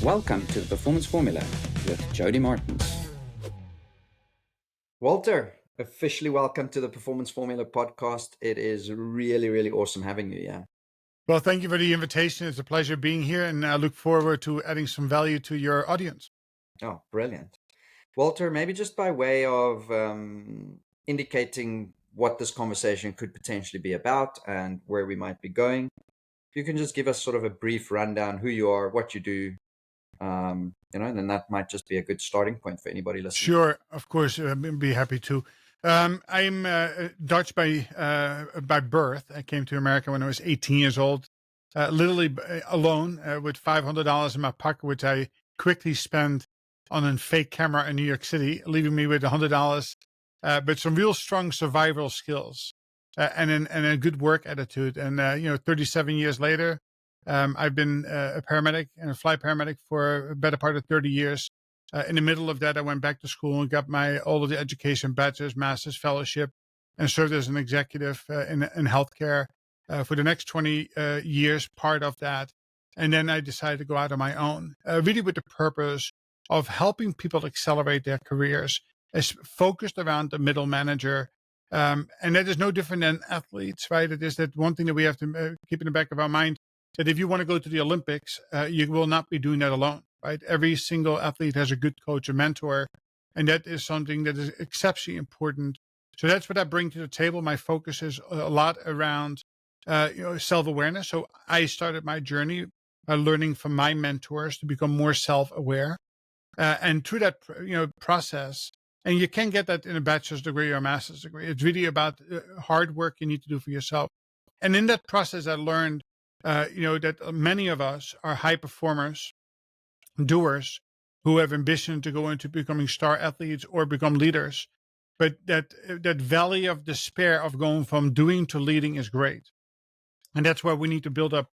Welcome to the Performance Formula with Jody Martins. Walter, officially welcome to the Performance Formula podcast. It is really, really awesome having you. Yeah. Well, thank you for the invitation. It's a pleasure being here, and I look forward to adding some value to your audience. Oh, brilliant. Walter, maybe just by way of indicating what this conversation could potentially be about and where we might be going, you can just give us sort of a brief rundown who you are, what you do, and then that might just be a good starting point for anybody listening. Sure, of course, I'd be happy to. I'm Dutch by birth. I came to America when I was 18 years old, literally alone with $500 in my pocket, which I quickly spent on a fake camera in New York City, leaving me with $100, but some real strong survival skills and a good work attitude. And 37 years later, I've been a paramedic and a flight paramedic for a better part of 30 years. In the middle of that, I went back to school and got all of the education, bachelor's, master's, fellowship, and served as an executive in healthcare for the next 20 years, part of that. And then I decided to go out on my own, really with the purpose of helping people accelerate their careers, as focused around the middle manager. And that is no different than athletes, right? It is that one thing that we have to keep in the back of our mind, that if you want to go to the Olympics, you will not be doing that alone. Right? Every single athlete has a good coach, a mentor, and that is something that is exceptionally important. So that's what I bring to the table. My focus is a lot around, self-awareness. So I started my journey by learning from my mentors to become more self-aware, and through that, process. And you can get that in a bachelor's degree or a master's degree. It's really about hard work you need to do for yourself. And in that process, I learned, that many of us are high performers, doers who have ambition to go into becoming star athletes or become leaders. But that valley of despair of going from doing to leading is great. And that's why we need to build up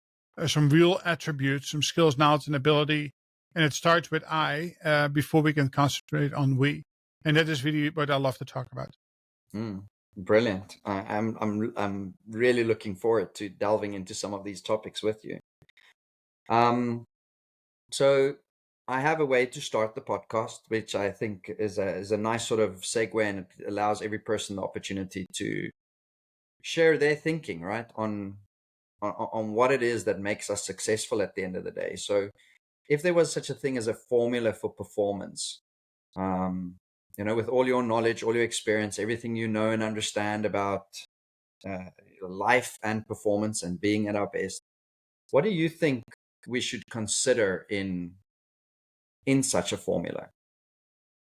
some real attributes, some skills, knowledge, and ability. And it starts with I before we can concentrate on we. And that is really what I love to talk about. Brilliant. I'm really looking forward to delving into some of these topics with you. So I have a way to start the podcast, which I think is a nice sort of segue, and it allows every person the opportunity to share their thinking, right, on what it is that makes us successful at the end of the day. So if there was such a thing as a formula for performance, with all your knowledge, all your experience, everything you know and understand about life and performance and being at our best, what do you think we should consider in such a formula?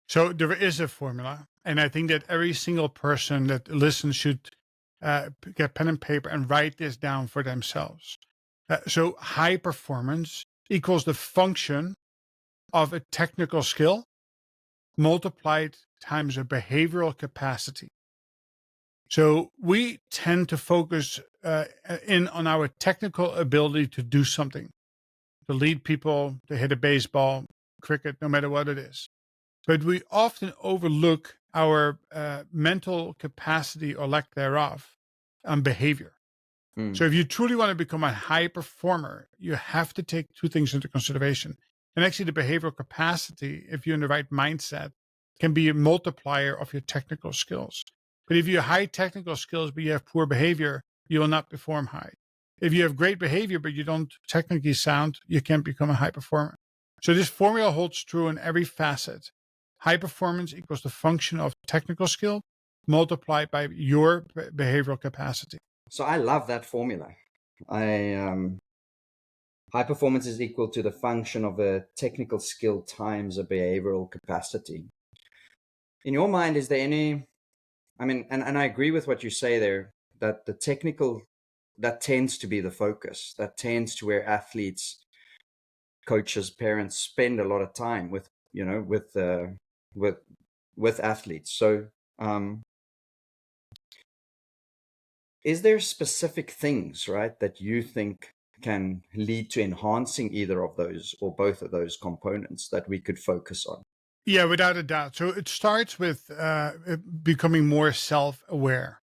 So there is a formula. And I think that every single person that listens should get pen and paper and write this down for themselves. So high performance equals the function of a technical skill multiplied times a behavioral capacity. So we tend to focus in on our technical ability to do something, to lead people, to hit a baseball, cricket, no matter what it is. But we often overlook our mental capacity or lack thereof on behavior. So if you truly want to become a high performer, you have to take two things into consideration. And actually the behavioral capacity, if you're in the right mindset, can be a multiplier of your technical skills. But if you have high technical skills, but you have poor behavior, you will not perform high. If you have great behavior, but you don't technically sound, you can't become a high performer. So this formula holds true in every facet. High performance equals the function of technical skill multiplied by your behavioral capacity. So I love that formula. High performance is equal to the function of a technical skill times a behavioral capacity. In your mind, is there any, and I agree with what you say there, that the technical, that tends to be the focus, that tends to where athletes, coaches, parents spend a lot of time with athletes. So is there specific things, right, that you think can lead to enhancing either of those or both of those components that we could focus on? Yeah, without a doubt. So it starts with becoming more self-aware.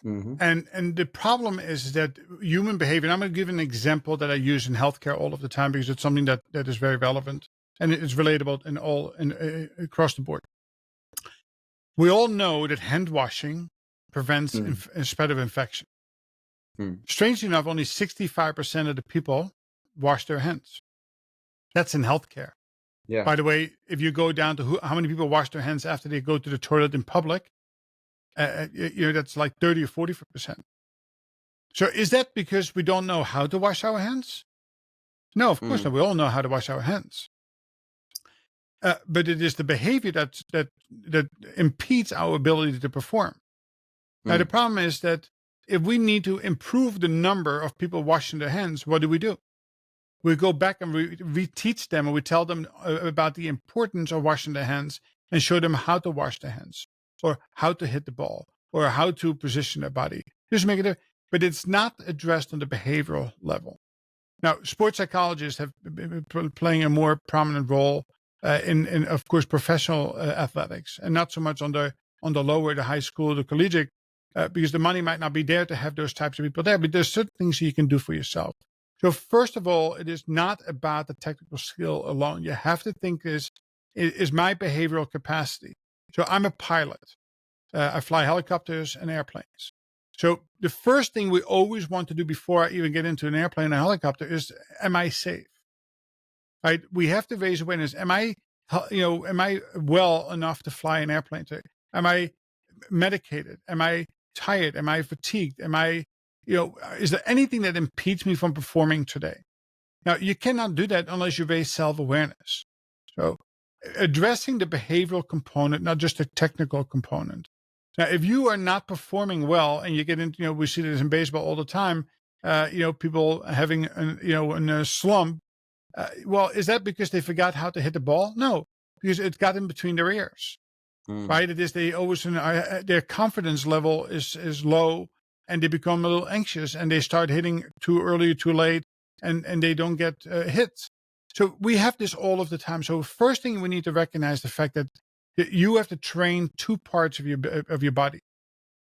Mm-hmm. And the problem is that human behavior, and I'm going to give an example that I use in healthcare all of the time because it's something that is very relevant and it's relatable across the board. We all know that hand washing prevents Mm. spread of infection. Mm. Strangely enough, only 65% of the people wash their hands. That's in healthcare. Yeah. By the way, if you go down to how many people wash their hands after they go to the toilet in public, that's like 30 or 40%. So is that because we don't know how to wash our hands? No, of course Mm. not. We all know how to wash our hands. But it is the behavior that impedes our ability to perform. Now, the Mm. problem is that if we need to improve the number of people washing their hands, what do? We go back and we teach them, and we tell them about the importance of washing their hands and show them how to wash their hands or how to hit the ball or how to position their body. Just make it, but it's not addressed on the behavioral level. Now, sports psychologists have been playing a more prominent role in of course, professional athletics, and not so much on the lower, the high school, the collegiate, because the money might not be there to have those types of people there. But there's certain things you can do for yourself. So, first of all, it is not about the technical skill alone. You have to think is my behavioral capacity. So, I'm a pilot. I fly helicopters and airplanes. So the first thing we always want to do before I even get into an airplane or a helicopter is, am I safe? Right? We have to raise awareness. Am I well enough to fly an airplane today? Am I medicated? Am I tired? Am I fatigued? Is there anything that impedes me from performing today? Now, you cannot do that unless you raise self-awareness. So addressing the behavioral component, not just the technical component. Now, if you are not performing well and you get into, we see this in baseball all the time, people having, in a slump. Well, is that because they forgot how to hit the ball? No, because it got in between their ears, Mm. right? It is they always, their confidence level is low and they become a little anxious and they start hitting too early, too late, and they don't get hits. So we have this all of the time. So first thing we need to recognize the fact that you have to train two parts of your body.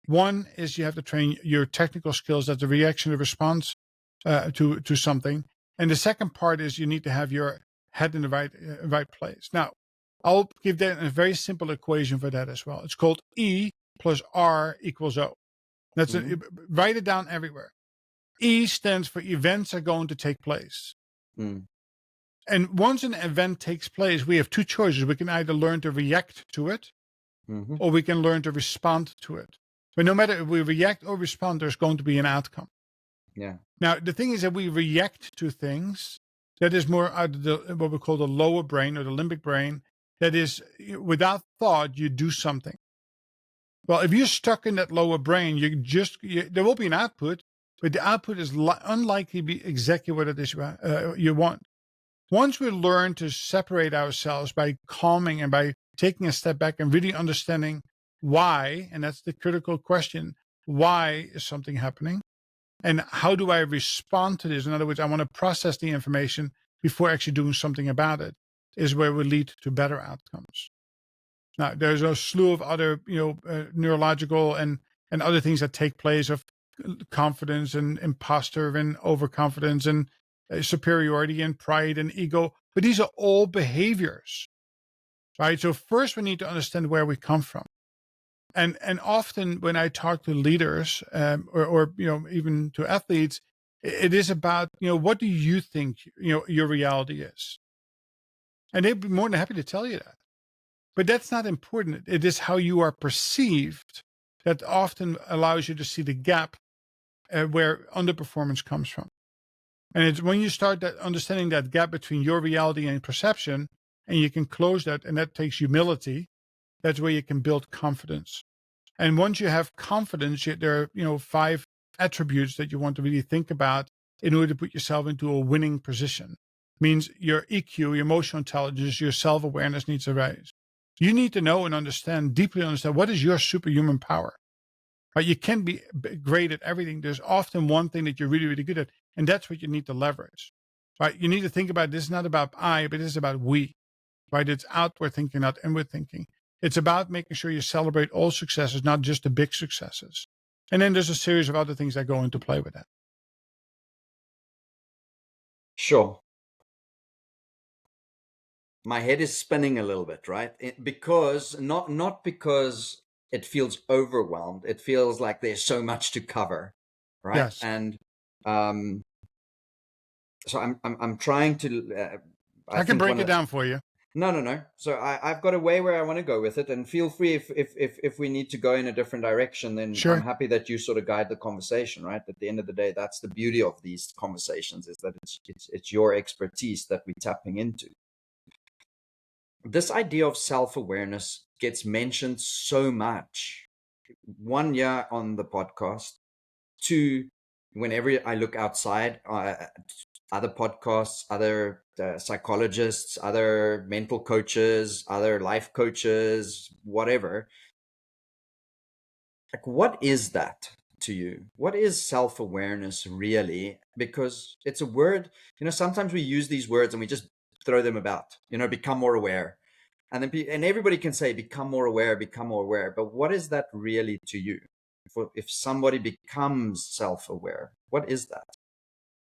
One is you have to train your technical skills, that's the reaction, the response to something, and the second part is you need to have your head in the right place. Now, I'll give that a very simple equation for that as well. It's called E plus R equals O. Mm-hmm. Write it down everywhere. E stands for events are going to take place. Mm. And once an event takes place, we have two choices. We can either learn to react to it Mm-hmm. or we can learn to respond to it. But no matter if we react or respond, there's going to be an outcome. Yeah. Now, the thing is that we react to things that is more out of what we call the lower brain or the limbic brain. That is, without thought, you do something. Well, if you're stuck in that lower brain, there will be an output, but the output is unlikely to be exactly what it is you want. Once we learn to separate ourselves by calming and by taking a step back and really understanding why, and that's the critical question, why is something happening? And how do I respond to this? In other words, I want to process the information before actually doing something about it, is where we lead to better outcomes. Now, there's a slew of other, neurological and other things that take place of confidence and imposter and overconfidence and superiority and pride and ego. But these are all behaviors, right? So first we need to understand where we come from. And often when I talk to leaders or even to athletes, it is about, what do you think, your reality is? And they'd be more than happy to tell you that. But that's not important. It is how you are perceived that often allows you to see the gap where underperformance comes from. And it's when you start understanding that gap between your reality and perception, and you can close that, and that takes humility, that's where you can build confidence. And once you have confidence, there are 5 attributes that you want to really think about in order to put yourself into a winning position. Means your EQ, your emotional intelligence, your self-awareness needs to rise. You need to know and deeply understand what is your superhuman power. Right? You can't be great at everything. There's often one thing that you're really, really good at, and that's what you need to leverage. Right? You need to think about this is not about I, but it's about we. Right? It's outward thinking, not inward thinking. It's about making sure you celebrate all successes, not just the big successes. And then there's a series of other things that go into play with that. Sure. My head is spinning a little bit, right? Because not because it feels overwhelmed. It feels like there's so much to cover, right? Yes. And um, so I'm trying to. I I can think break one it of down for you. no. So I've got a way where I want to go with it, and feel free if we need to go in a different direction, then I'm Sure. happy that you sort of guide the conversation, right? At the end of the day, that's the beauty of these conversations, is that it's your expertise that we're tapping into. This idea of self-awareness gets mentioned so much. 1 year on the podcast, two, whenever I look outside, other podcasts, other psychologists, other mental coaches, other life coaches, whatever. Like, what is that to you? What is self-awareness really? Because it's a word, sometimes we use these words and we just throw them about, become more aware. And then and everybody can say, become more aware, become more aware. But what is that really to you? If somebody becomes self-aware, what is that?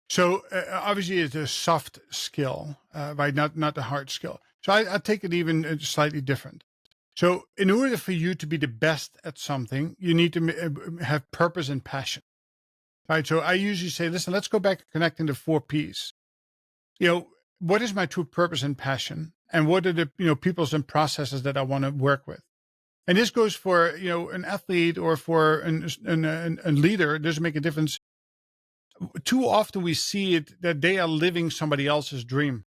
So obviously, it's a soft skill, right? Not the hard skill. So I take it even slightly different. So in order for you to be the best at something, you need to have purpose and passion, right? So I usually say, listen, let's go back to connecting the 4 Ps. What is my true purpose and passion, and what are the peoples and processes that I want to work with? And this goes for an athlete or for a leader. It doesn't make a difference. Too often we see it that they are living somebody else's dream,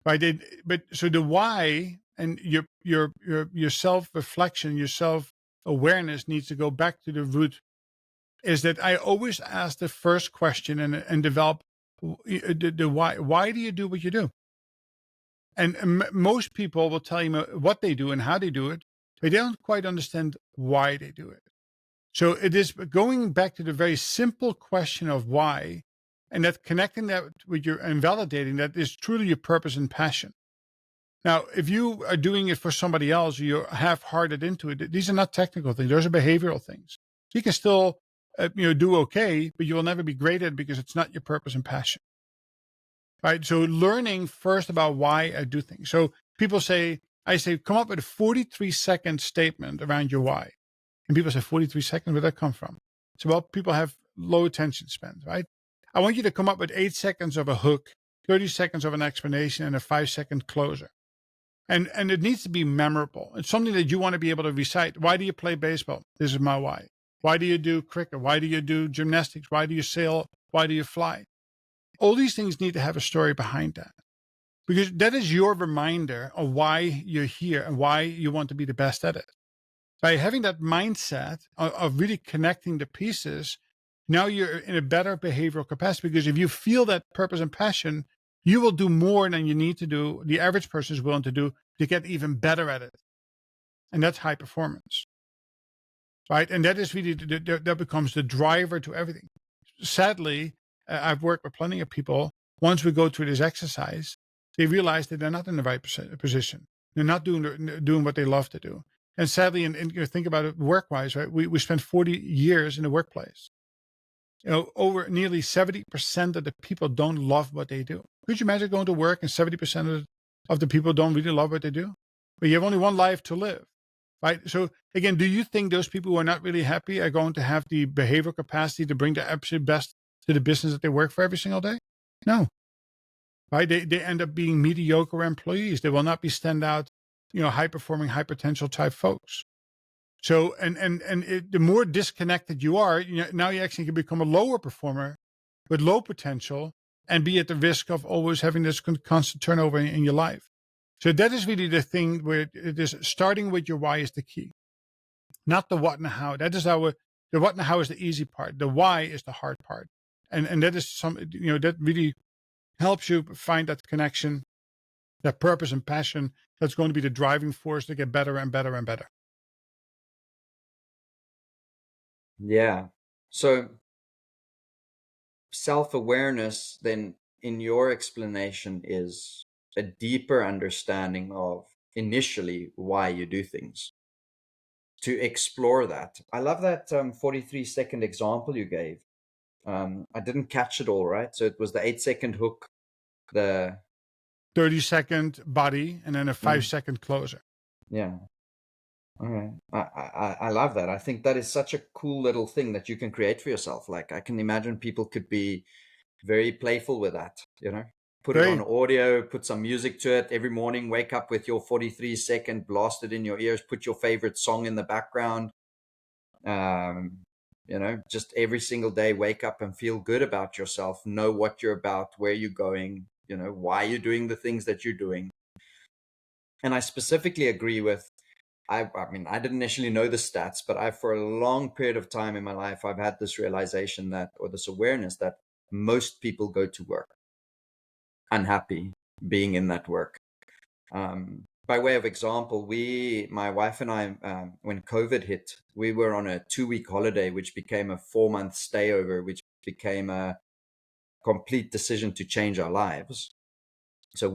right? But so the why and your self reflection, your self awareness needs to go back to the root. Is that I always ask the first question and develop the why. Why do you do what you do? And most people will tell you what they do and how they do it, but they don't quite understand why they do it. So it is going back to the very simple question of why, and that connecting that with your and validating that is truly your purpose and passion. Now, if you are doing it for somebody else, you're half-hearted into it. These are not technical things; those are behavioral things. So you can still, do okay, but you will never be great at it because it's not your purpose and passion. Right. So learning first about why I do things. So people say, I say, come up with a 43-second statement around your why. And people say, 43 seconds, where'd that come from? So, well, people have low attention spans, right? I want you to come up with 8 seconds of a hook, 30 seconds of an explanation, and a 5-second closer. And it needs to be memorable. It's something that you want to be able to recite. Why do you play baseball? This is my why. Why do you do cricket? Why do you do gymnastics? Why do you sail? Why do you fly? All these things need to have a story behind that, because that is your reminder of why you're here and why you want to be the best at it. By having that mindset of really connecting the pieces, now you're in a better behavioral capacity, because if you feel that purpose and passion, you will do more than you need to do. The average person is willing to do to get even better at it. And that's high performance, right? And that is really, that becomes the driver to everything. Sadly, I've worked with plenty of people. Once we go through this exercise, they realize that they're not in the right position. They're not doing what they love to do. And sadly, and think about it work-wise, right? We spent 40 years in the workplace. Over nearly 70% of the people don't love what they do. Could you imagine going to work and 70% of the people don't really love what they do? But you have only one life to live, right? So again, do you think those people who are not really happy are going to have the behavioral capacity to bring the absolute best to the business that they work for every single day? No, right? They end up being mediocre employees. They will not be standout, high performing, high potential type folks. So, the more disconnected you are, now you actually can become a lower performer with low potential and be at the risk of always having this constant turnover in your life. So that is really the thing where it is starting with your why is the key, not the what and how. That is the what and how is the easy part. The why is the hard part. And that is that really helps you find that connection, that purpose and passion that's going to be the driving force to get better and better and better. Yeah. So self-awareness, then, in your explanation, is a deeper understanding of initially why you do things. to explore that. I love that 43-second example you gave. I didn't catch it all, right? So it was the 8-second hook, the 30-second body, and then a mm, 5-second closer. yeah. All right. I love that. I think that is such a cool little thing that you can create for yourself. Like I can imagine people could be very playful with that, put it on Very, audio, put some music to it every morning, wake up with your 43-second, blast it in your ears, put your favorite song in the background. Just every single day, wake up and feel good about yourself, know what you're about, where you're going, why you're doing the things that you're doing. And I specifically agree with, I mean, I didn't initially know the stats, but for a long period of time in my life, I've had this realization or this awareness that most people go to work unhappy being in that work. By way of example, my wife and I, when COVID hit, we were on a 2-week holiday, which became a 4-month stayover, which became a complete decision to change our lives. So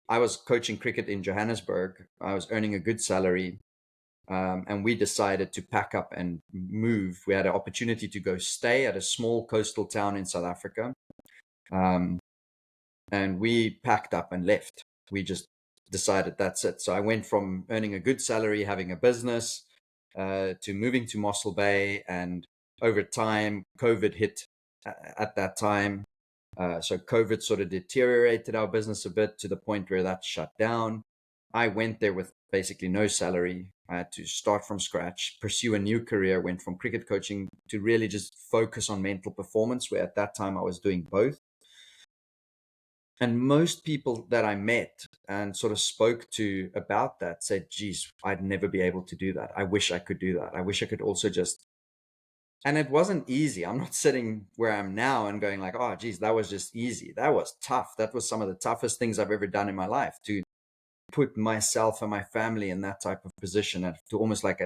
I was coaching cricket in Johannesburg. I was earning a good salary. And we decided to pack up and move. We had an opportunity to go stay at a small coastal town in South Africa. And we packed up and left. We just decided that's it. So I went from earning a good salary, having a business, to moving to Mossel Bay. And over time, COVID hit at that time. So COVID sort of deteriorated our business a bit to the point where that shut down. I went there with basically no salary. I had to start from scratch, pursue a new career, went from cricket coaching to really just focus on mental performance, where at that time I was doing both. And most people that I met and sort of spoke to about that said, geez, I'd never be able to do that. I wish I could do that. I wish I could also just, and it wasn't easy. I'm not sitting where I'm now and going like, oh, geez, that was just easy. That was tough. That was some of the toughest things I've ever done in my life, to put myself and my family in that type of position, and to almost like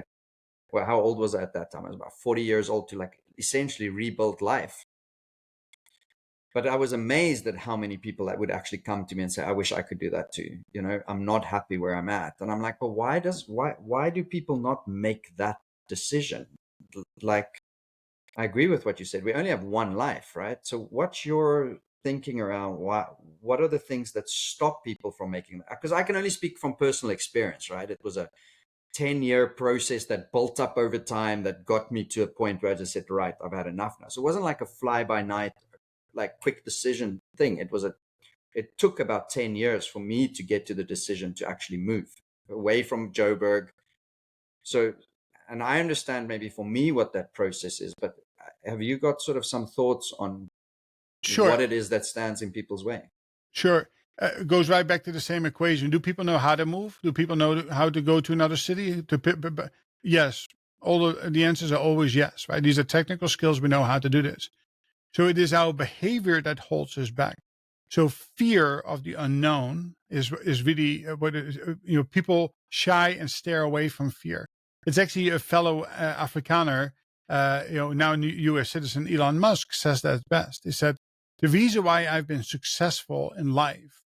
how old was I at that time? I was about 40 years old, to like essentially rebuild life. But I was amazed at how many people that would actually come to me and say, I wish I could do that too. I'm not happy where I'm at. And I'm like, but why do people not make that decision? Like, I agree with what you said. We only have one life, right? So what's your thinking around what are the things that stop people from making that? Because I can only speak from personal experience, right? It was a 10-year process that built up over time that got me to a point where I just said, right, I've had enough now. So it wasn't like a fly by night, like quick decision thing. It took about 10 years for me to get to the decision to actually move away from Joburg. So, and I understand maybe for me what that process is, but have you got sort of some thoughts on what sure, it is that stands in people's way? sure. It goes right back to the same equation. Do people know how to move? Do people know how to go to another city? Yes. All the answers are always yes, right? These are technical skills. We know how to do this. So it is our behavior that holds us back. So fear of the unknown is really what it is. People shy and stare away from fear. It's actually a fellow Afrikaner, now U.S. citizen Elon Musk says that best. He said, the reason why I've been successful in life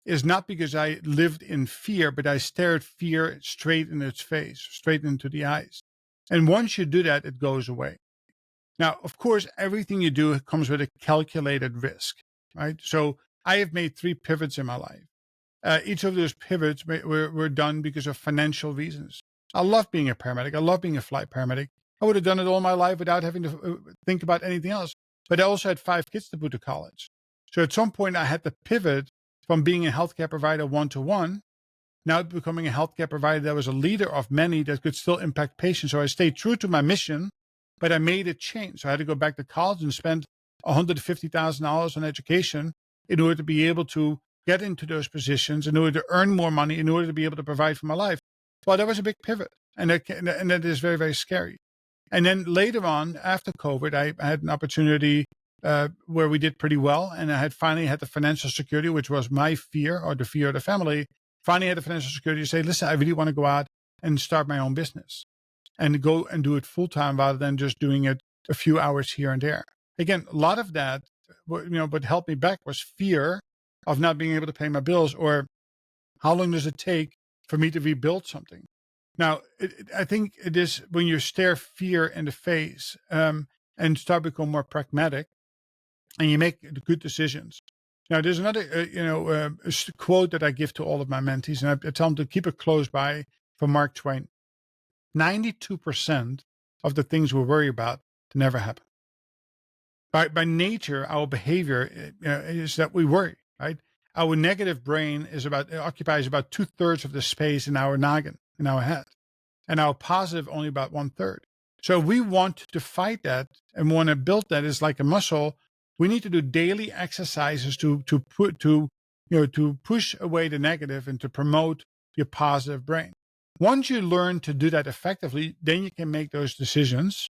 is not because I lived in fear, but I stared fear straight in its face, straight into the eyes. And once you do that, it goes away. Now, of course, everything you do comes with a calculated risk, right? So I have made 3 pivots in my life. Each of those pivots were done because of financial reasons. I love being a paramedic. I love being a flight paramedic. I would have done it all my life without having to think about anything else. But I also had 5 kids to put to college. So at some point, I had to pivot from being a healthcare provider one-to-one, now becoming a healthcare provider that was a leader of many that could still impact patients. So I stayed true to my mission, but I made a change. So I had to go back to college and spend $150,000 on education in order to be able to get into those positions, in order to earn more money, in order to be able to provide for my life. Well, that was a big pivot, and that is very, very scary. And then later on, after COVID, I had an opportunity where we did pretty well, and I had finally had the financial security, which was my fear, or the fear of the family. Finally had the financial security to say, listen, I really want to go out and start my own business and go and do it full time rather than just doing it a few hours here and there. Again, a lot of that, what helped me back was fear of not being able to pay my bills, or how long does it take for me to rebuild something? Now, I think it is when you stare fear in the face, and start become more pragmatic, and you make good decisions. Now, there's another, quote that I give to all of my mentees, and I tell them to keep it close by, from Mark Twain. 92% of the things we worry about never happen. By nature, our behavior is that we worry, right? Our negative brain occupies about 2/3 of the space in our noggin, in our head, and our positive only about 1/3. So if we want to fight that and want to build that as like a muscle, we need to do daily exercises to push away the negative and to promote your positive brain. Once you learn to do that effectively, then you can make those decisions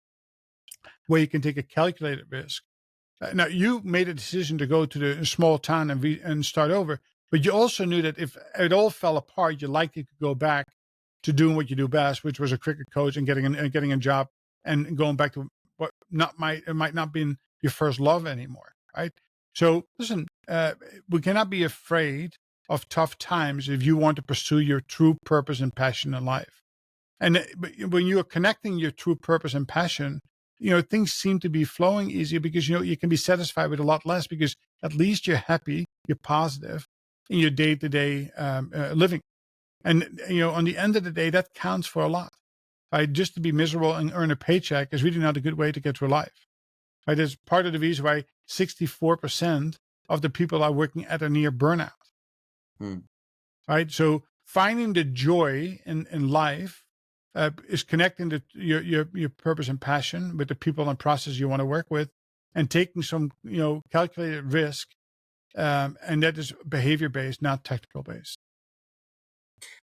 where you can take a calculated risk. Now, you made a decision to go to the small town and start over, but you also knew that if it all fell apart, you likely could go back to doing what you do best, which was a cricket coach and getting a job and going back to what it might not be your first love anymore, right? So listen, we cannot be afraid of tough times if you want to pursue your true purpose and passion in life. And but when you are connecting your true purpose and passion, things seem to be flowing easier because, you can be satisfied with a lot less because at least you're happy, you're positive in your day to day living. And, on the end of the day, that counts for a lot. Right? Just to be miserable and earn a paycheck is really not a good way to get through life. Right? That's part of the reason why 64% of the people are working at or near burnout. Hmm. Right? So finding the joy in life is connecting your purpose and passion with the people and process you want to work with, and taking some calculated risk, and that is behavior based, not technical based.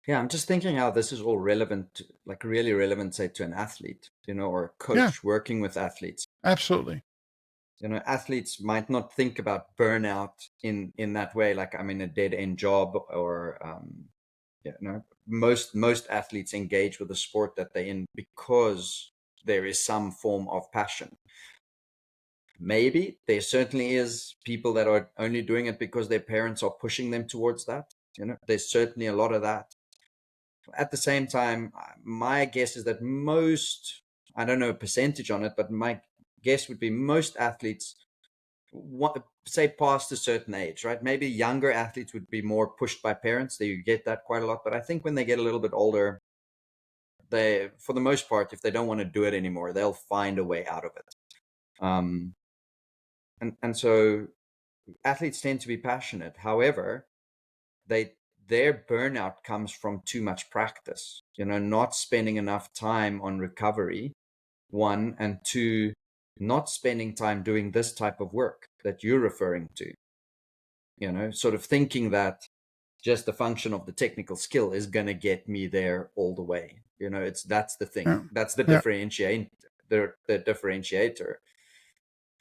Yeah, I'm just thinking how this is all relevant, like really relevant, say, to an athlete, or a Yeah, coach working with athletes. absolutely. Athletes might not think about burnout in that way, like I'm in a dead end job, or most athletes engage with the sport that they're in because there is some form of passion. Maybe there certainly is people that are only doing it because their parents are pushing them towards that. There's certainly a lot of that. At the same time, my guess is that I don't know a percentage on it, but my guess would be most athletes, say past a certain age, right? Maybe younger athletes would be more pushed by parents. You get that quite a lot. But I think when they get a little bit older, for the most part, if they don't want to do it anymore, they'll find a way out of it. And so athletes tend to be passionate. However, their burnout comes from too much practice, not spending enough time on recovery, one, and two, not spending time doing this type of work that you're referring to, sort of thinking that just the function of the technical skill is going to get me there all the way. That's the thing. Yeah, That's the yeah, differentiator,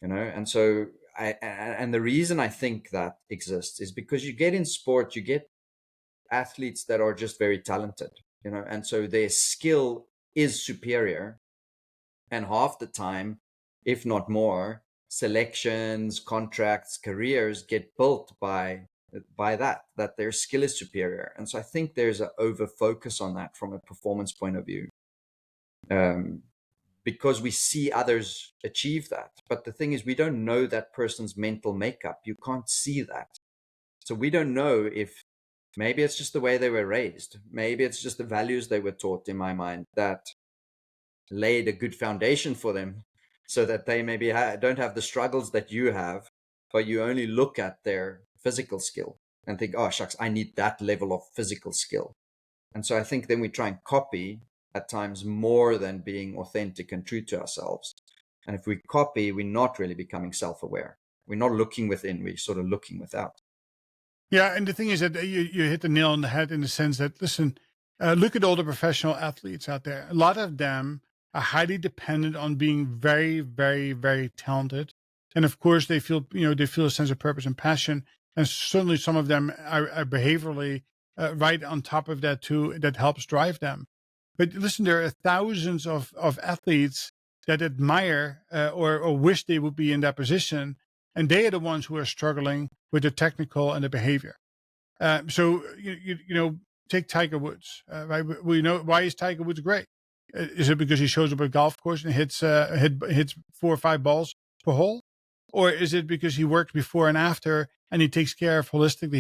and so and the reason I think that exists is because you get in sport, you get athletes that are just very talented, and so their skill is superior. And half the time, if not more, selections, contracts, careers get built by that their skill is superior. And so I think there's an over focus on that from a performance point of view, um, because we see others achieve that. But the thing is, we don't know that person's mental makeup. You can't see that. So we don't know if maybe it's just the way they were raised. Maybe it's just the values they were taught, in my mind, that laid a good foundation for them so that they maybe don't have the struggles that you have, but you only look at their physical skill and think, oh, shucks, I need that level of physical skill. And so I think then we try and copy at times more than being authentic and true to ourselves. And if we copy, we're not really becoming self-aware. We're not looking within, we're sort of looking without. Yeah, and the thing is that you hit the nail on the head in the sense that, listen, look at all the professional athletes out there. A lot of them are highly dependent on being very, very, very talented, and of course they feel a sense of purpose and passion, and certainly some of them are behaviorally right on top of that too. That helps drive them. But listen, there are thousands of athletes that admire or wish they would be in that position, and they are the ones who are struggling with the technical and the behavior. So take Tiger Woods. Right? We know, why is Tiger Woods great? Is it because he shows up at a golf course and hits 4 or 5 balls per hole? Or is it because he works before and after and he takes care of holistically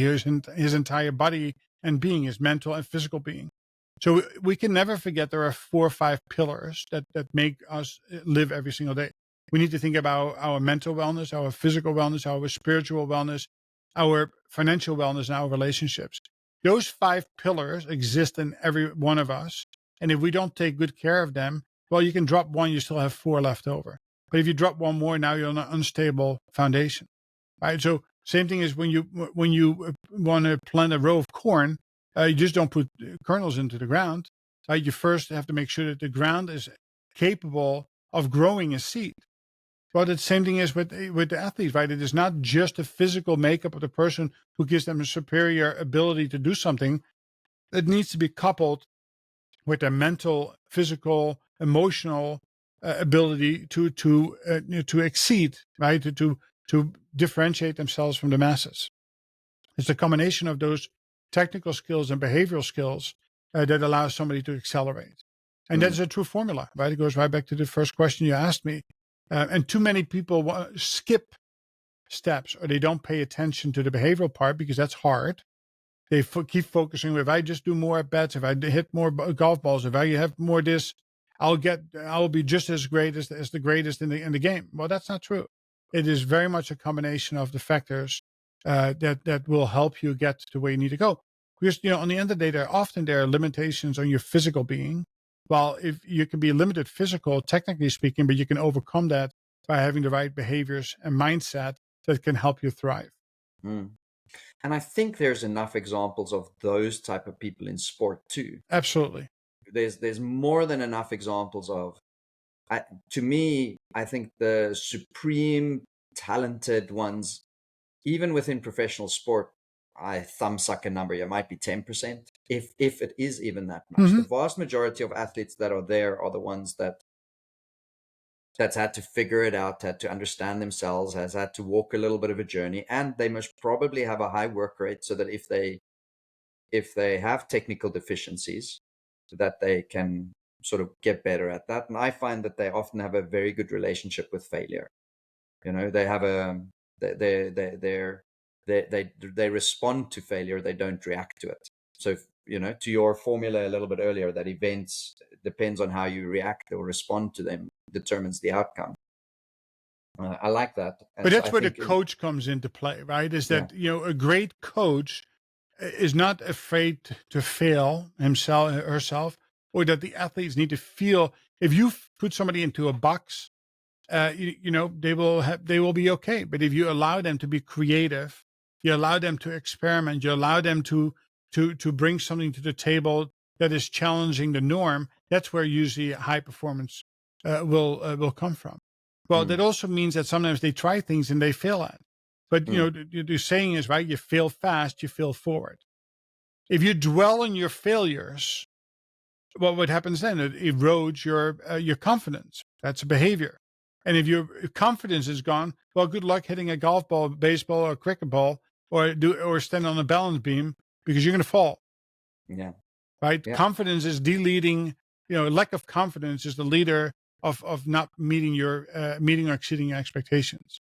his entire body and being, his mental and physical being? So we can never forget there are 4 or 5 pillars that make us live every single day. We need to think about our mental wellness, our physical wellness, our spiritual wellness, our financial wellness, and our relationships. Those 5 pillars exist in every one of us. And if we don't take good care of them, well, you can drop one, you still have 4 left over. But if you drop one more, now you're on an unstable foundation, right? So same thing as when you want to plant a row of corn, you just don't put kernels into the ground, right? You first have to make sure that the ground is capable of growing a seed. Well, the same thing is with the athletes, right? It is not just the physical makeup of the person who gives them a superior ability to do something. It needs to be coupled with their mental, physical, emotional ability to exceed, right? To differentiate themselves from the masses. It's a combination of those technical skills and behavioral skills that allows somebody to accelerate. And Mm. that's a true formula, right? It goes right back to the first question you asked me. And too many people skip steps, or they don't pay attention to the behavioral part because that's hard. They keep focusing. If I just do more at bats, if I hit more golf balls, if I have more this, I'll be just as great as the greatest in the game. Well, that's not true. It is very much a combination of the factors that will help you get to where you need to go. Because on the end of the day, there are limitations on your physical being. Well, if you can be limited physical, technically speaking, but you can overcome that by having the right behaviors and mindset that can help you thrive. Mm. And I think there's enough examples of those type of people in sport too. Absolutely. There's more than enough examples of. To me, I think the supreme talented ones, even within professional sport, I thumbsuck a number. It might be 10%, if it is even that much. Mm-hmm. The vast majority of athletes that are there are the ones that's had to figure it out, had to understand themselves, has had to walk a little bit of a journey, and they must probably have a high work rate so that if they have technical deficiencies, so that they can sort of get better at that. And I find that they often have a very good relationship with failure. They have a they respond to failure. They don't react to it. So to your formula a little bit earlier, that events depends on how you react or respond to them determines the outcome. I like that, But and so I that's where the think coach comes into play, right? Is yeah, that, a great coach is not afraid to fail himself, herself, or that the athletes need to feel. If you put somebody into a box, they will be okay. But if you allow them to be creative, you allow them to experiment, you allow them to bring something to the table that is challenging the norm. That's where usually high performance will come from. Well, that mm, also means that sometimes they try things and they fail at. But mm, the saying is, right. You fail fast, you fail forward. If you dwell on your failures, well, what happens then? It erodes your confidence. That's a behavior. And if your confidence is gone, well, good luck hitting a golf ball, baseball, or cricket ball, or stand on a balance beam because you're going to fall. yeah, Right? yeah, Confidence is deleting. Lack of confidence is the leader of not meeting meeting or exceeding your expectations.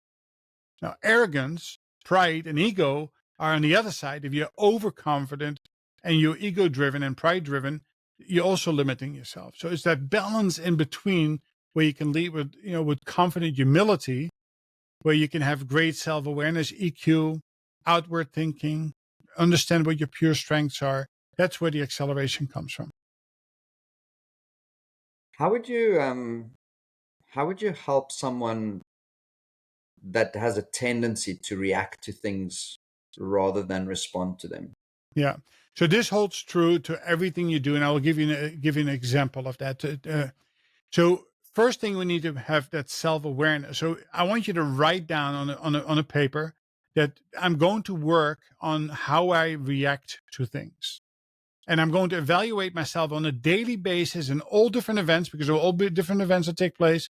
Now, arrogance, pride, and ego are on the other side. If you're overconfident and you're ego driven and pride driven, you're also limiting yourself. So it's that balance in between where you can lead with confident humility, where you can have great self awareness, EQ, outward thinking, understand what your pure strengths are. That's where the acceleration comes from. how would you help someone that has a tendency to react to things rather than respond to them? Yeah. So this holds true to everything you do, and I will give you an example of that. So first thing we need to have that self-awareness. So I want you to write down on a paper that I'm going to work on how I react to things. And I'm going to evaluate myself on a daily basis in all different events, because there will all be different events that take place,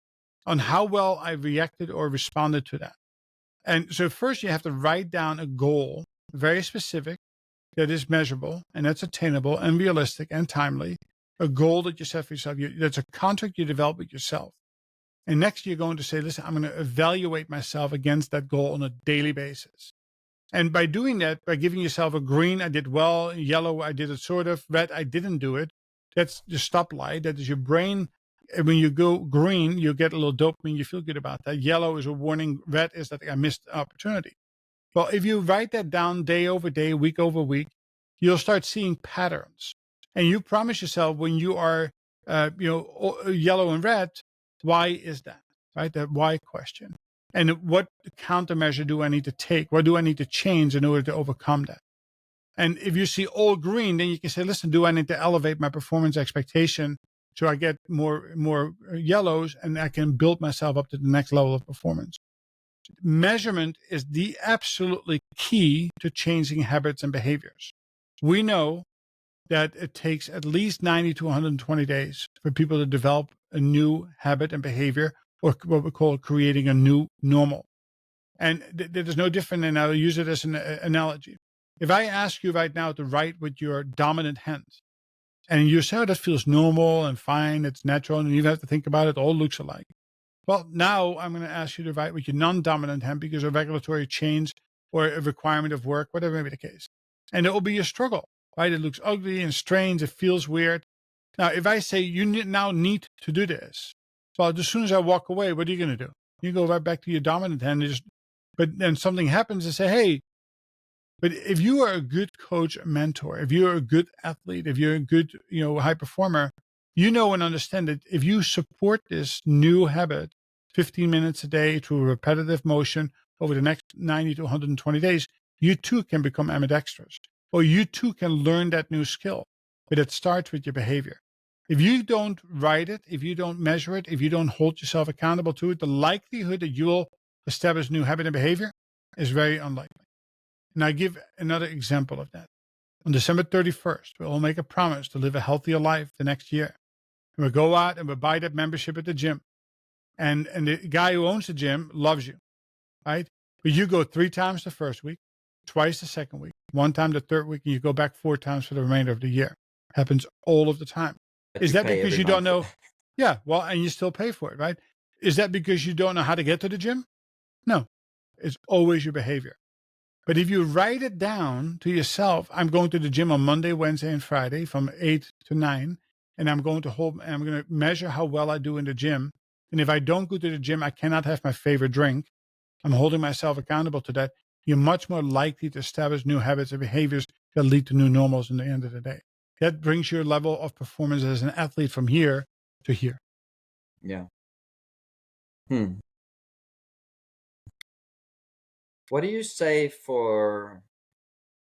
on how well I reacted or responded to that. And so first you have to write down a goal, very specific, that is measurable and that's attainable and realistic and timely, a goal that you set for yourself. That's a contract you develop with yourself. And next, you're going to say, listen, I'm going to evaluate myself against that goal on a daily basis. And by doing that, by giving yourself a green, I did well, yellow, I did it sort of, red, I didn't do it. That's the stoplight. That is your brain. And when you go green, you get a little dopamine. You feel good about that. Yellow is a warning. Red is that I missed the opportunity. Well, if you write that down day over day, week over week, you'll start seeing patterns. And you promise yourself when you are, yellow and red, why is that? Right? That why question. And what countermeasure do I need to take? What do I need to change in order to overcome that? And if you see all green, then you can say, listen, do I need to elevate my performance expectation so I get more yellows and I can build myself up to the next level of performance? Measurement is the absolutely key to changing habits and behaviors. We know that it takes at least 90 to 120 days for people to develop a new habit and behavior, or what we call creating a new normal. And that is no different, and I'll use it as an analogy. If I ask you right now to write with your dominant hand, and you say, oh, that feels normal and fine, it's natural, and you even have to think about it, all looks alike. Well, now I'm going to ask you to write with your non-dominant hand because of regulatory change or a requirement of work, whatever may be the case. And it will be a struggle, right? It looks ugly and strange. It feels weird. Now, if I say you now need to do this, well, as soon as I walk away, what are you going to do? You go right back to your dominant hand. But then something happens and say, hey, but if you are a good coach, mentor, if you're a good athlete, if you're a good, high performer, you know and understand that if you support this new habit 15 minutes a day through repetitive motion over the next 90 to 120 days, you too can become ambidextrous, or you too can learn that new skill. But it starts with your behavior. If you don't write it, if you don't measure it, if you don't hold yourself accountable to it, the likelihood that you will establish new habit and behavior is very unlikely. And I give another example of that. On December 31st, we'll all make a promise to live a healthier life the next year. And we'll go out and we'll buy that membership at the gym. And the guy who owns the gym loves you, right? But you go 3 times the first week, twice the second week, 1 time the third week, and you go back 4 times for the remainder of the year. Happens all of the time. But Is you that pay because every you don't month. know? Yeah, well, and you still pay for it, right? Is that because you don't know how to get to the gym? No, it's always your behavior. But if you write it down to yourself, I'm going to the gym on Monday, Wednesday, and Friday from 8 to 9, and I'm going to measure how well I do in the gym. And if I don't go to the gym, I cannot have my favorite drink. I'm holding myself accountable to that. You're much more likely to establish new habits and behaviors that lead to new normals in the end of the day. That brings your level of performance as an athlete from here to here. Yeah. What do you say for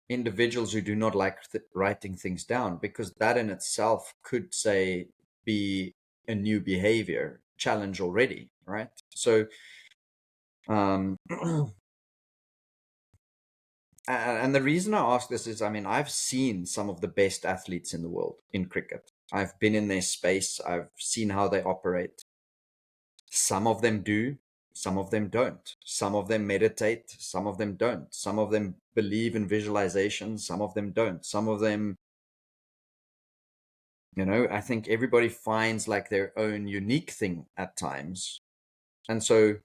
individuals who do not like writing things down? Because that in itself could say be a new behavior challenge already, right? So, and the reason I ask this is, I mean, I've seen some of the best athletes in the world in cricket. I've been in their space. I've seen how they operate. Some of them do, some of them don't. Some of them meditate, some of them don't. Some of them believe in visualization, some of them don't. Some of them, I think everybody finds like their own unique thing at times. And so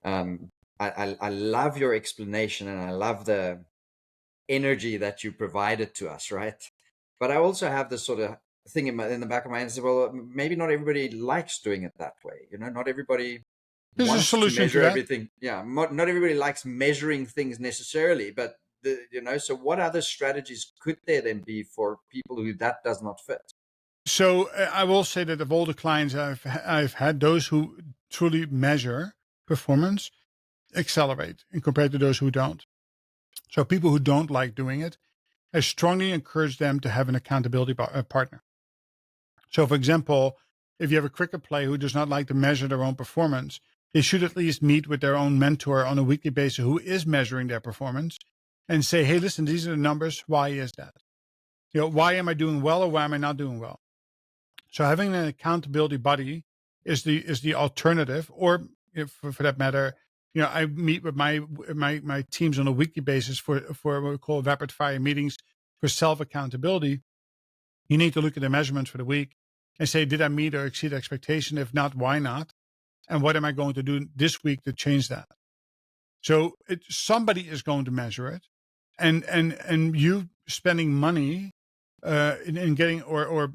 I love your explanation, and I love the energy that you provided to us, right? But I also have this sort of thing in the back of my mind. I say, well, maybe not everybody likes doing it that way. Not everybody There's a wants to solution to measure that. everything. Yeah, not everybody likes measuring things necessarily, but so what other strategies could there then be for people who that does not fit? So I will say that of all the clients I've had, those who truly measure performance accelerate and compared to those who don't. So people who don't like doing it, I strongly encourage them to have an accountability partner. So for example, if you have a cricket player who does not like to measure their own performance, they should at least meet with their own mentor on a weekly basis who is measuring their performance and say, hey, listen, these are the numbers. Why is that? Why am I doing well or why am I not doing well? So having an accountability buddy is the alternative, or if, for that matter, I meet with my teams on a weekly basis for what we call rapid fire meetings for self-accountability, you need to look at the measurements for the week and say, did I meet or exceed expectation? If not, why not? And what am I going to do this week to change that? So somebody is going to measure it, and you spending money in getting or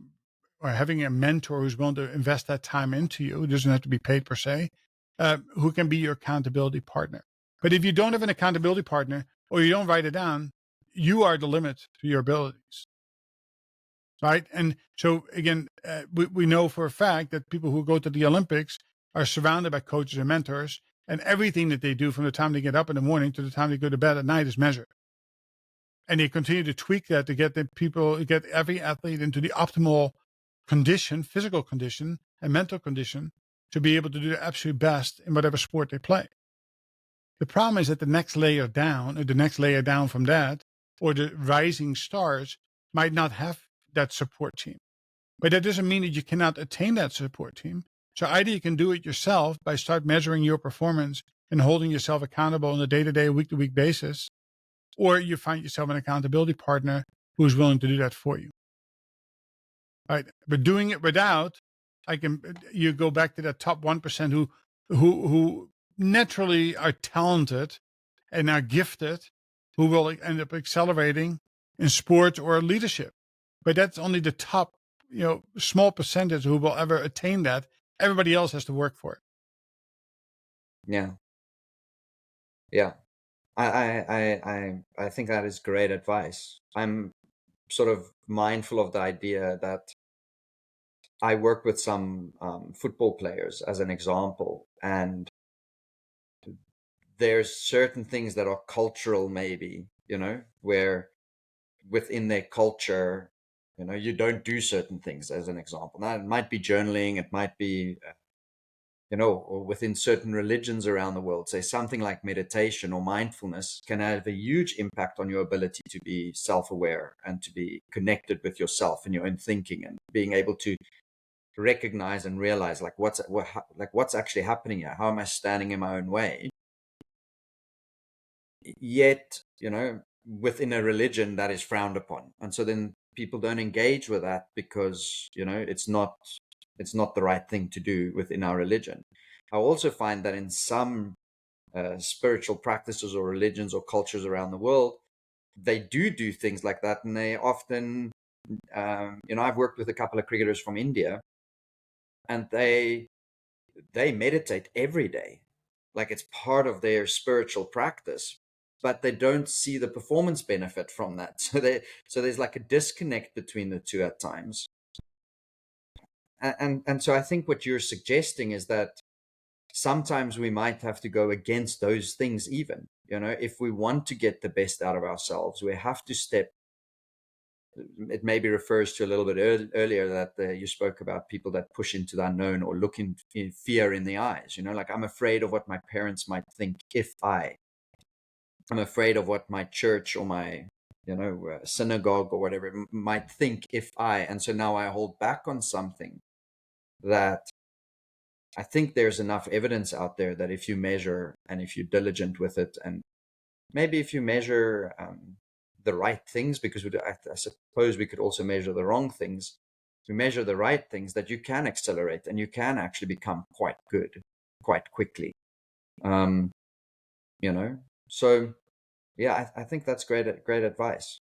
having a mentor who's going to invest that time into you. It doesn't have to be paid per se, who can be your accountability partner. But if you don't have an accountability partner or you don't write it down, you are the limit to your abilities. Right. And so, again, we know for a fact that people who go to the Olympics are surrounded by coaches and mentors, and everything that they do from the time they get up in the morning to the time they go to bed at night is measured. And they continue to tweak that to get every athlete into the optimal condition, physical condition and mental condition, to be able to do their absolute best in whatever sport they play. The problem is that the next layer down, or the next layer down from that, or the rising stars might not have that support team. But that doesn't mean that you cannot attain that support team. So either you can do it yourself by start measuring your performance and holding yourself accountable on a day-to-day, week-to-week basis, or you find yourself an accountability partner who's willing to do that for you. Right. But doing it without, you go back to that top 1% who naturally are talented and are gifted, who will end up accelerating in sports or leadership. But that's only the top, small percentage who will ever attain that. Everybody else has to work for it. Yeah. Yeah. I think that is great advice. I'm sort of mindful of the idea that I work with some football players as an example, and there's certain things that are cultural, maybe, where within their culture, you don't do certain things, as an example. Now, it might be journaling, it might be, or within certain religions around the world, say something like meditation or mindfulness can have a huge impact on your ability to be self-aware and to be connected with yourself and your own thinking, and being able to recognize and realize what's actually happening here. How am I standing in my own way? Yet, within a religion that is frowned upon. And so then people don't engage with that because, it's not the right thing to do within our religion. I also find that in some spiritual practices or religions or cultures around the world, they do things like that. And they often, I've worked with a couple of cricketers from India, and they meditate every day. Like, it's part of their spiritual practice, but they don't see the performance benefit from that. So there's like a disconnect between the two at times. And so I think what you're suggesting is that sometimes we might have to go against those things even. If we want to get the best out of ourselves, we have to step. It maybe refers to a little bit earlier that you spoke about people that push into the unknown or look in fear in the eyes. Like, I'm afraid of what my parents might think if I'm afraid of what my church or my synagogue or whatever might think if and so now I hold back on something that I think there's enough evidence out there that if you measure and if you're diligent with it, and maybe if you measure the right things, because I suppose we could also measure the wrong things. If we measure the right things, that you can accelerate and you can actually become quite good quite quickly. So yeah, I think that's great advice.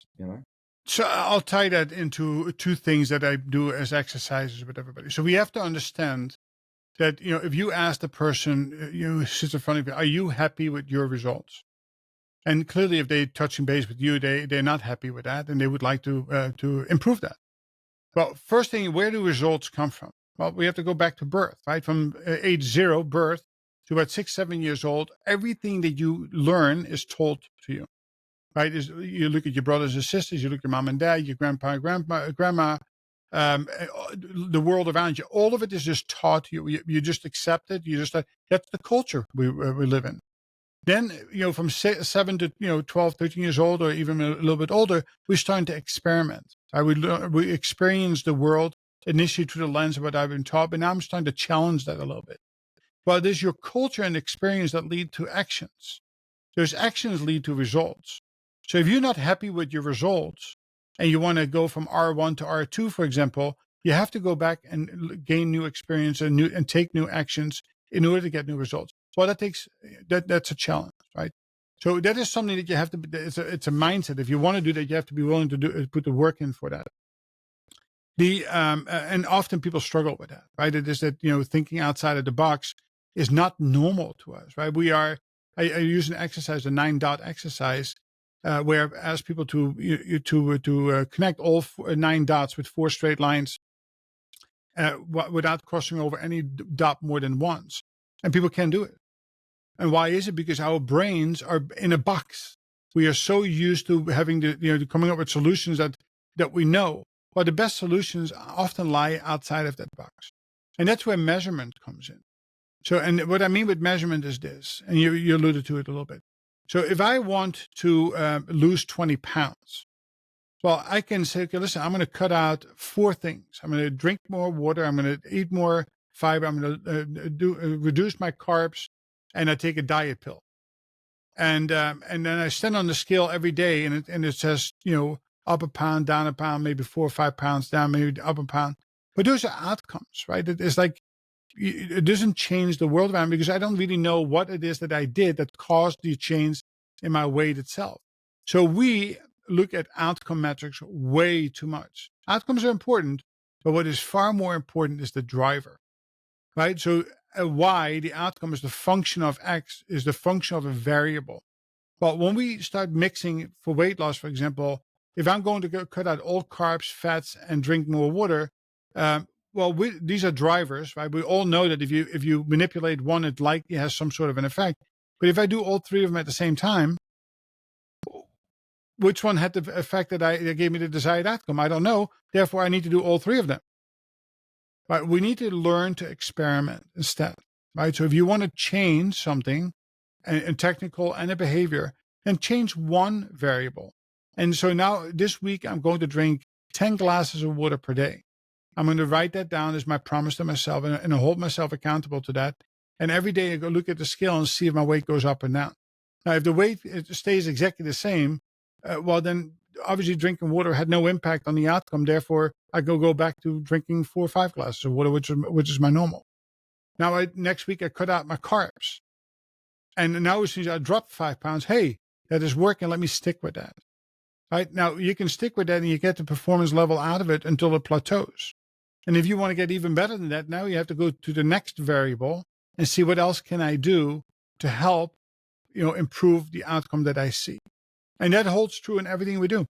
So I'll tie that into two things that I do as exercises with everybody. So we have to understand that, if you ask the person, who sits in front of you, are you happy with your results? And clearly, if they're touching base with you, they're not happy with that, and they would like to improve that. Well, first thing, where do results come from? Well, we have to go back to birth, right? From age 0, birth, to about 6, 7 years old. Everything that you learn is told to you, right? You look at your brothers and sisters, you look at your mom and dad, your grandpa, grandma, the world around you. All of it is just taught to you. You just accept it. That's the culture we live in. Then, from 7 to 12, 13 years old, or even a little bit older, we're starting to experiment. We experience the world initially through the lens of what I've been taught, but now I'm starting to challenge that a little bit. Well, it is your culture and experience that lead to actions. Those actions lead to results. So if you're not happy with your results, and you want to go from R1 to R2, for example, you have to go back and gain new experience and take new actions in order to get new results. Well, that's a challenge, right? So that is something that you have to. It's a mindset. If you want to do that, you have to be willing to put the work in for that. And often people struggle with that, right? It is that thinking outside of the box is not normal to us, right? I use an exercise, a 9-dot exercise, where I ask people to connect all 9 dots with 4 straight lines, without crossing over any dot more than once, and people can't do it. And why is it? Because our brains are in a box. We are so used to having to coming up with solutions that we know. Well, the best solutions often lie outside of that box, and that's where measurement comes in. So, and what I mean with measurement is this, and you alluded to it a little bit. So, if I want to lose 20 pounds, well, I can say, okay, listen, I'm going to cut out 4 things. I'm going to drink more water. I'm going to eat more fiber. I'm going to reduce my carbs, and I take a diet pill. And then I stand on the scale every day, and it says, up a pound, down a pound, maybe 4 or 5 pounds down, maybe up a pound. But those are outcomes, right? It's like it doesn't change the world around me because I don't really know what it is that I did that caused the change in my weight itself. So we look at outcome metrics way too much. Outcomes are important, but what is far more important is the driver, right? So Y, the outcome is the function of X, is the function of a variable. But when we start mixing for weight loss, for example, if I'm going to cut out all carbs, fats, and drink more water, these are drivers, right? We all know that if you manipulate one, it likely has some sort of an effect. But if I do all 3 of them at the same time, which one had the effect that gave me the desired outcome? I don't know. Therefore, I need to do all 3 of them. Right? We need to learn to experiment instead, right? So if you want to change something, a technical and a behavior, and change one variable. And so now this week, I'm going to drink 10 glasses of water per day. I'm going to write that down as my promise to myself and hold myself accountable to that. And every day I go look at the scale and see if my weight goes up or down. Now, if the weight stays exactly the same, then obviously drinking water had no impact on the outcome. Therefore, I go back to drinking 4 or 5 glasses of water, which is my normal. Now, next week, I cut out my carbs. And now, since I dropped 5 pounds, hey, that is working. Let me stick with that. Right? Now, you can stick with that and you get the performance level out of it until it plateaus. And if you want to get even better than that, now you have to go to the next variable and see what else can I do to help, improve the outcome that I see. And that holds true in everything we do.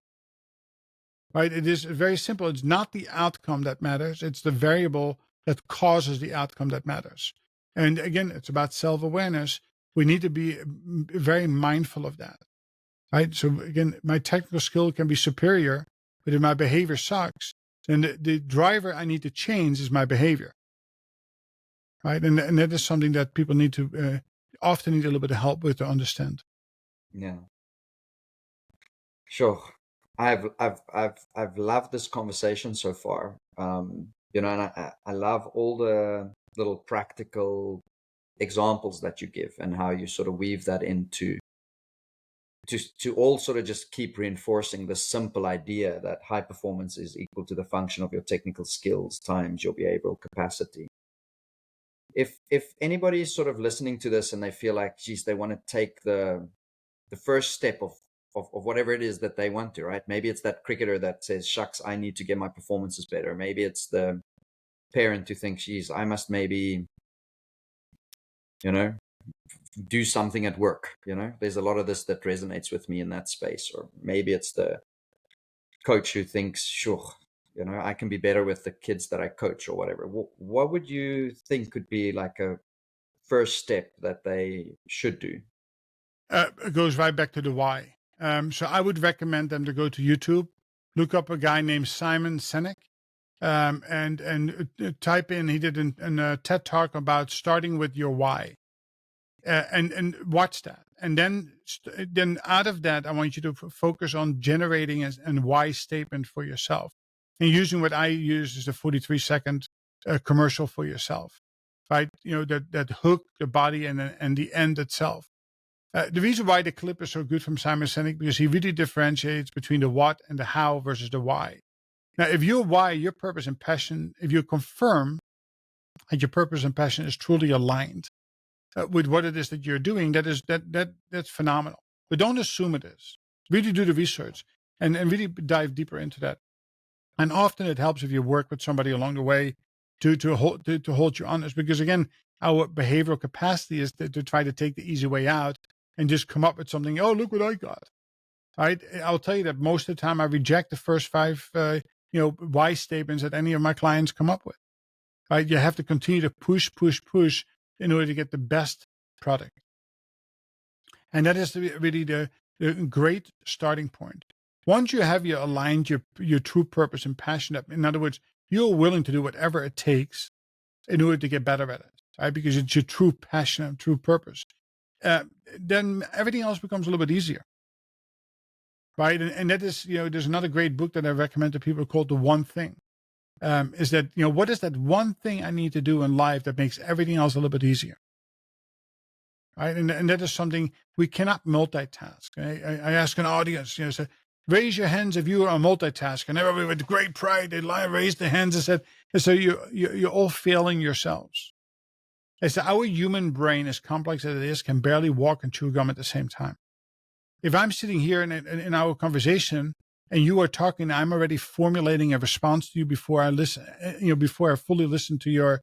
Right? It is very simple. It's not the outcome that matters. It's the variable that causes the outcome that matters. And again, it's about self-awareness. We need to be very mindful of that. Right? So again, my technical skill can be superior, but if my behavior sucks, then the driver I need to change is my behavior. Right? And that is something that people need to often need a little bit of help with to understand. Yeah. Sure. I've loved this conversation so far. And I love all the little practical examples that you give and how you sort of weave that into to all sort of just keep reinforcing the simple idea that high performance is equal to the function of your technical skills times your behavioral capacity. If anybody is sort of listening to this and they feel like, geez, they want to take the first step of whatever it is that they want to, right? Maybe it's that cricketer that says, shucks, I need to get my performances better. Maybe it's the parent who thinks, geez, I must maybe, do something at work. There's a lot of this that resonates with me in that space. Or maybe it's the coach who thinks, sure, I can be better with the kids that I coach or whatever. What would you think could be like a first step that they should do? It goes right back to the why. So I would recommend them to go to YouTube, look up a guy named Simon Sinek, and type in. He did a TED talk about starting with your why, and watch that. And then out of that, I want you to focus on generating a why statement for yourself, and using what I use is a 43-second commercial for yourself, right? That hook, the body, and the end itself. The reason why the clip is so good from Simon Sinek, because he really differentiates between the what and the how versus the why. Now, if your why, your purpose and passion, if you confirm that your purpose and passion is truly aligned with what it is that you're doing, that's phenomenal. But don't assume it is. Really do the research and really dive deeper into that. And often it helps if you work with somebody along the way to hold you honest, because again, our behavioral capacity is to try to take the easy way out and just come up with something. Oh, look what I got! Right? I'll tell you that most of the time I reject the first five, why statements that any of my clients come up with. Right? You have to continue to push in order to get the best product, and that is really the great starting point. Once you have aligned your true purpose and passion up, in other words, you're willing to do whatever it takes in order to get better at it, right? Because it's your true passion and true purpose. Then everything else becomes a little bit easier, right? And that is, there's another great book that I recommend to people called The One Thing. Is that, what is that one thing I need to do in life that makes everything else a little bit easier? Right? And that is something we cannot multitask. I ask an audience, say, raise your hands if you are a multitasker. And everybody with great pride, they raised their hands and said, so you're all failing yourselves. It's our human brain, as complex as it is, can barely walk and chew gum at the same time. If I'm sitting here in our conversation and you are talking, I'm already formulating a response to you before I listen, before I fully listen to your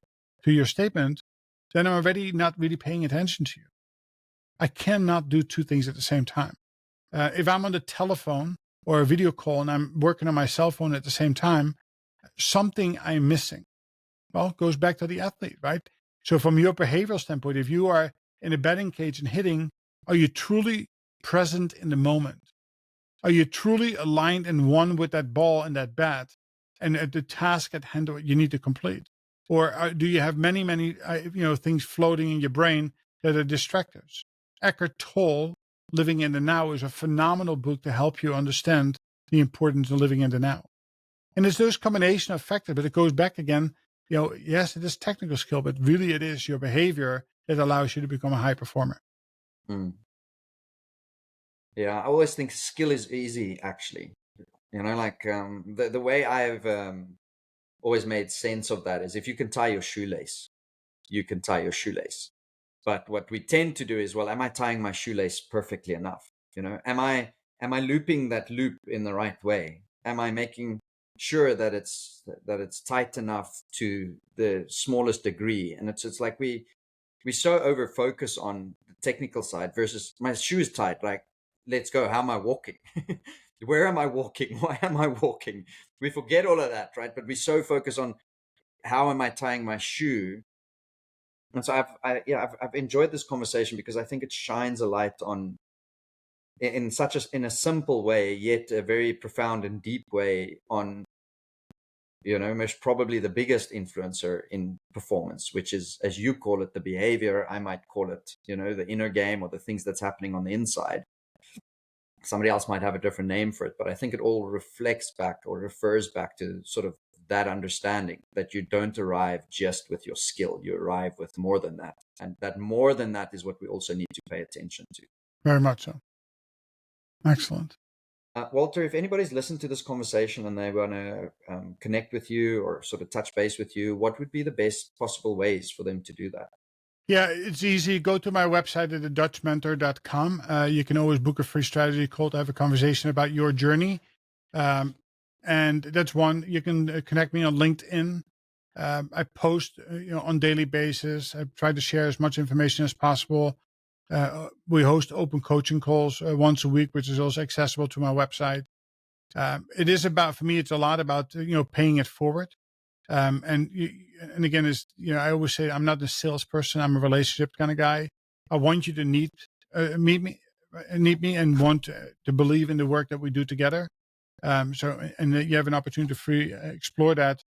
statement, then I'm already not really paying attention to you. I cannot do two things at the same time. If I'm on the telephone or a video call and I'm working on my cell phone at the same time, something I'm missing. Well, it goes back to the athlete, right? So from your behavioral standpoint, if you are in a batting cage and hitting, are you truly present in the moment? Are you truly aligned and one with that ball and that bat and the task at hand that you need to complete? Or do you have many, things floating in your brain that are distractors? Eckhart Tolle, Living in the Now, is a phenomenal book to help you understand the importance of living in the now. And it's those combination of factors, but it goes back again, yes, it is technical skill, but really it is your behavior that allows you to become a high performer. Mm. Yeah, I always think skill is easy, actually. Like the way I've always made sense of that is if you can tie your shoelace, you can tie your shoelace. But what we tend to do is, well, am I tying my shoelace perfectly enough? Am I looping that loop in the right way? Am I making sure that it's tight enough to the smallest degree? And it's like we so over focus on the technical side versus my shoes tight. Like, let's go. How am I walking? Where am I walking? Why am I walking? We forget all of that, right? But we so focus on how am I tying my shoe. And so I've enjoyed this conversation because I think it shines a light on in a simple way, yet a very profound and deep way on, most probably the biggest influencer in performance, which is, as you call it, the behavior. I might call it, the inner game or the things that's happening on the inside. Somebody else might have a different name for it, but I think it all reflects back or refers back to sort of that understanding that you don't arrive just with your skill. You arrive with more than that. And that more than that is what we also need to pay attention to. Very much so. Excellent. Walter, if anybody's listened to this conversation and they want to connect with you or sort of touch base with you, what would be the best possible ways for them to do that? Yeah, it's easy. Go to my website at thedutchmentor.com. You can always book a free strategy call to have a conversation about your journey. And that's one. You can connect me on LinkedIn. I post on daily basis. I try to share as much information as possible. We host open coaching calls once a week, which is also accessible to my website. It is about, for me, it's a lot about, paying it forward. And again, I always say, I'm not a salesperson. I'm a relationship kind of guy. I want you to meet me and want to believe in the work that we do together. And that you have an opportunity to free explore that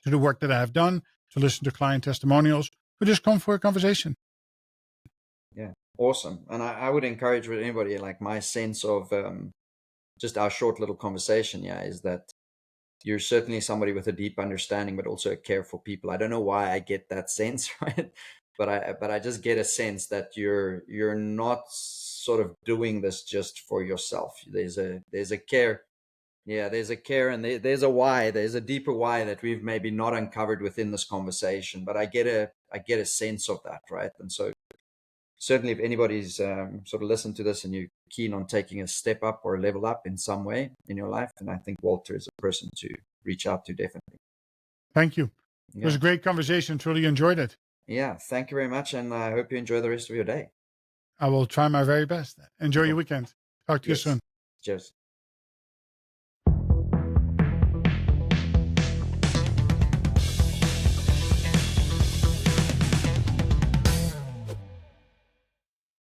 to the work that I have done, to listen to client testimonials, or just come for a conversation. Yeah, awesome. And I would encourage with anybody, like my sense of just our short little conversation, is that you're certainly somebody with a deep understanding, but also a care for people. I don't know why I get that sense, right? but I just get a sense that you're not sort of doing this just for yourself. There's a care. Yeah, there's a care, and there's a why. There's a deeper why that we've maybe not uncovered within this conversation. But I get a sense of that, right? And so certainly, if anybody's sort of listened to this and you're keen on taking a step up or a level up in some way in your life, then I think Walter is a person to reach out to, definitely. Thank you. It was Yeah, a great conversation. Truly enjoyed it. yeah. Thank you very much, and I hope you enjoy the rest of your day. I will try my very best. Enjoy your Cool. weekend. Talk to you soon. Yes. Cheers.